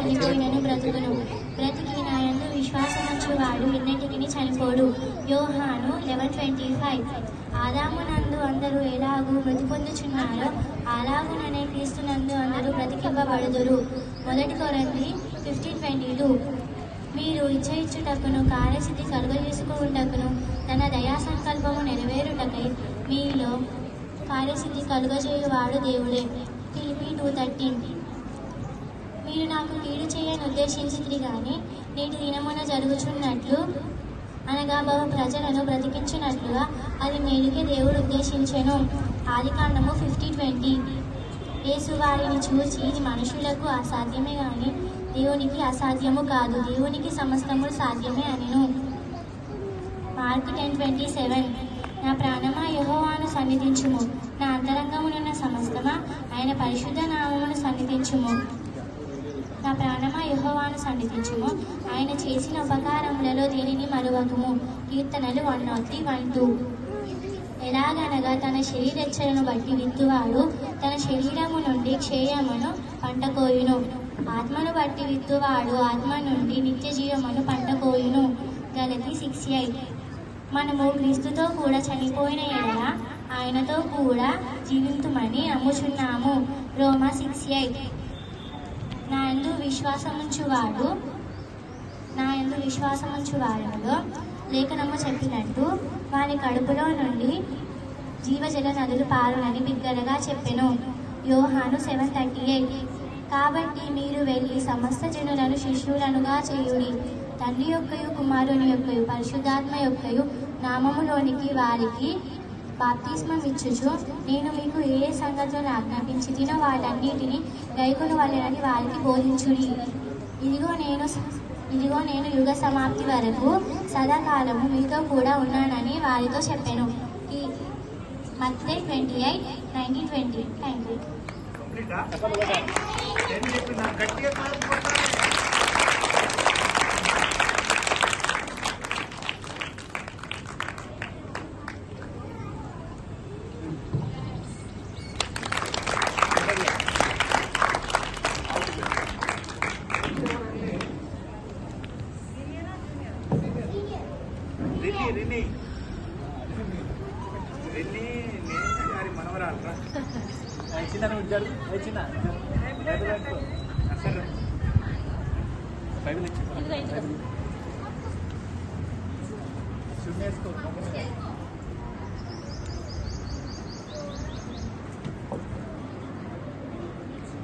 చనిపోయినను బ్రతుకును. బ్రతికి నా యందు విశ్వాసముంచువాడు ఎన్నటికిని చనిపోడు. యోహాను 11:25. ఆదామునందు అందరూ ఎలాగూ మృతి పొందుచున్నారో అలాగుననే క్రీస్తునందు అందరూ బ్రతికింపబడుదురు. 1 కొరింథీ 15:22. మీరు ఇచ్చుటకును కార్యసిద్ధి కలుగజేసుకుంటకును తన దయా సంకల్పము నెరవేరుటకై మీలో కార్యసిద్ధి కలుగజేయువాడు దేవుడే. ఫిలిప్పీ 2:13. మీరు నాకు కీడు చేయని ఉద్దేశించితిరి గాని నేటి దినమున జరుగుచున్నట్లు అనగా బహు ప్రజలను బ్రతికించినట్లుగా అది మేలుకే దేవుడు ఉద్దేశించెను. ఆదికాండము 50:20. యేసు వారిని చూచి ఇది మనుషులకు అసాధ్యమే గాని దేవునికి అసాధ్యము కాదు, దేవునికి సమస్తము సాధ్యమే అనెను. మార్కు 10:27. నా ప్రాణమా యెహోవాను సన్నిధించుము, నా అంతరంగమునున్న సమస్తమా ఆయన పరిశుద్ధ నామమును సన్నిధించుము. నా ప్రాణమా యెహోవాను సన్నిధించుము, ఆయన చేసిన ఉపకారములలో దేనిని మరువకుము. కీర్తనలు 103:1-2. ఎలాగనగా తన శరీరెచ్చలను బట్టి విత్తువాడు తన శరీరము నుండి క్షేమమును పంట కోయును, ఆత్మను బట్టి విత్తువాడు ఆత్మ నుండి నిత్య జీవమును పంట కోయును. గలతీ 6:8. మనము క్రీస్తుతో కూడా చనిపోయిన ఎడల ఆయనతో కూడా జీవింతుమని నమ్ముచున్నాము. రోమా 6:8. నా యందు విశ్వాసముంచువారిలో లేఖనము చెప్పినట్టు వారి కడుపులో నుండి జీవజల నదులు పారునని బిగ్గరగా చెప్పెను. యోహాను 7:38. కాబట్టి మీరు వెళ్ళి సమస్త జనులను శిష్యులనుగా చేయుడి, తండ్రి యొక్కయు కుమారుని యొక్కయు పరిశుద్ధాత్మ యొక్కయు నామములోనికి వారికి బాప్తిస్మం ఇచ్చుచు నేను మీకు ఏ సంగతులను ఆజ్ఞాపించితినో వాటన్నిటిని గైకొనవలెనని వారికి బోధించుడి. ఇదిగో నేను యుగ సమాప్తి వరకు సదాకాలము మీతో కూడా ఉన్నానని వారితో చెప్పాను. ఈ మత్తయి 28:19-20. Thank you.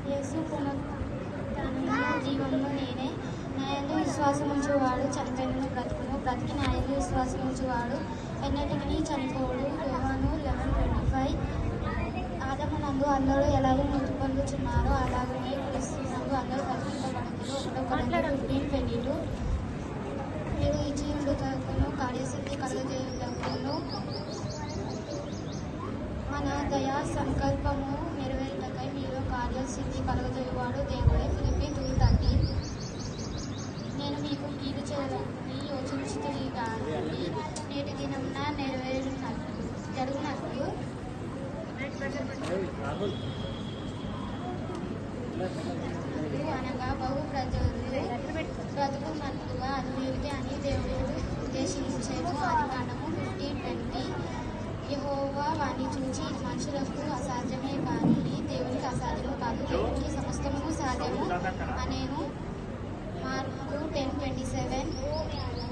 యేసు జీవమును నేనే, నా యందు విశ్వాసముంచువాడు చనిపోయినను బ్రతుకును, బ్రతికి నా యందు విశ్వాసముంచువాడు ఎన్నటికీ చనిపోడు. యోహాను 11:25. ఆదామునందు అందరూ ఎలాగో మృతి పొందుచున్నారో అలాగనే క్రీస్తునందు అందరూ బ్రతికింపబడుదురు. 1 కొరింథీ 15:22. మీరు ఇచ్చియుండుటకును కార్యసిద్ధి కలుగజేయుటకును మన దయా సంకల్పము నెరవేరుటకై మీలో కార్యసిద్ధి కలుగజేయువాడు దేవుడే. ఫిలిప్పీ 2:13. నేను మీకు కీడు చేయాలని యోచించితిని గాని నేటి దినమున జరుగునట్లు అనగా బహు ప్రజలు బ్రతుకున్నట్లుగా అది మేలుకే అని దేవుడు ఉద్దేశించెను. ఆదికాండము 50:20. యెహోవా వారిని చూచి ఇది మనుషులకు అసాధ్యమే కానీ దేవునికి అసాధ్యము కాదు, దేవునికి సమస్తము సాధ్యము అనేను. మార్కు 10:27.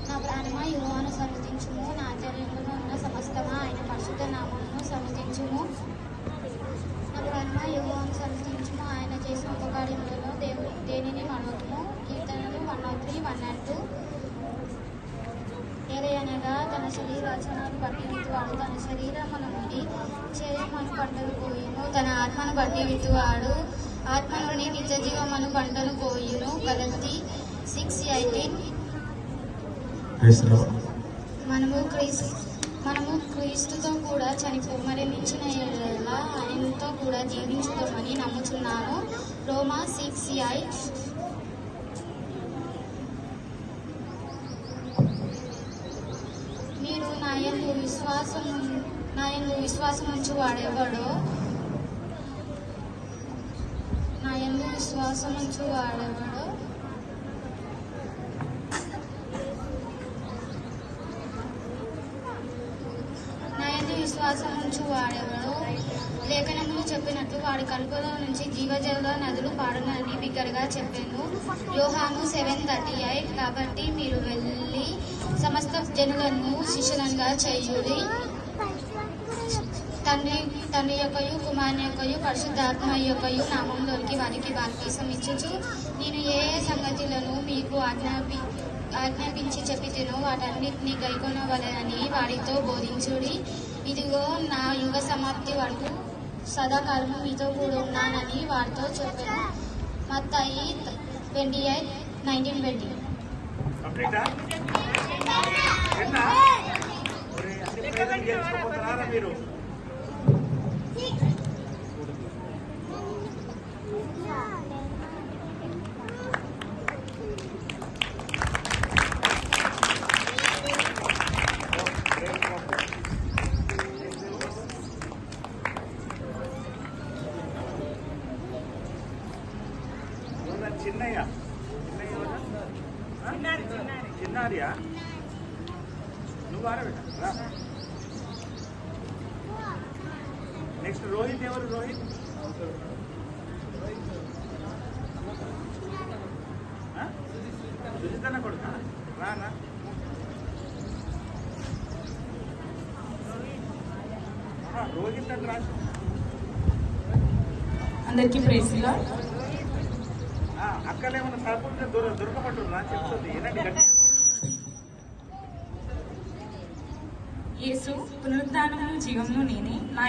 నా ప్రాణమా యెహోవాను సన్నిధించుము, నా అంతరంగమున ఉన్న సమస్తమా ఆయన పరిశుద్ధ నామమును సన్నిధించుము. నా ప్రాణమా యెహోవాను సన్నిధించుము, ఆయన చేసిన ఉపకార్యములలో దేనిని మరువకుము. కీర్తనలు 103:1-2. ఏలయనగా తన శరీరాచరణను బట్టి విత్తువాడు తన శరీరమున నుండి క్షేమను పంటను కోయును, తన ఆత్మను బట్టి విత్తువాడు ఆత్మ నుండి నిత్య జీవమును పంటను కోయును. గలతీ 6:18. మనము క్రీస్తుతో కూడా మరణించిన ఎడల ఆయనతో కూడా జీవించుతామని నమ్ముచున్నాను. రోమా 6:8. మీరు నా యందు విశ్వాసముంచువాడెవడో గ్రహించు వాడెవడో లేఖనములు చెప్పినట్లు వాడి కడుపులో నుంచి జీవజల నదులు పారునని బిగ్గరగా చెప్పాను. యోహాను 7:38. కాబట్టి మీరు వెళ్ళి సమస్త జనులను శిష్యులుగా చేయుడి, తండ్రి యొక్కయు కుమారుని యొక్కయు పరిశుద్ధాత్మ యొక్కయు నామంలోనికి వారికి బాప్తిసం ఇచ్చుచు నేను ఏ సంగతులను మీకు ఆజ్ఞాపించి చెప్పితేనో వాటన్నిటిని గైకొనవలెనని వారితో బోధించుడి. ఇదిగో నా యుగ సమాప్తి వరకు సదాకాలము మీతో కూడా ఉన్నానని వారితో చెప్పాను. మత్తయి 28:19-20. చిన్నారియా నువ్వు ఆడబెట్టా. నెక్స్ట్ రోహిత్. ఎవరు రోహిత్? సుజితన్న కొడుక రానా? రోహిత్ అని రాసి అందరికీ ప్రైజ్ ది లార్డ్. అక్కలేమన్నా సాపుంటే దొరకబట్టున్నా చెప్తుంది. ఏనండి గట్టి యేసు పునరుద్ధానము జీవమును నేనే, నా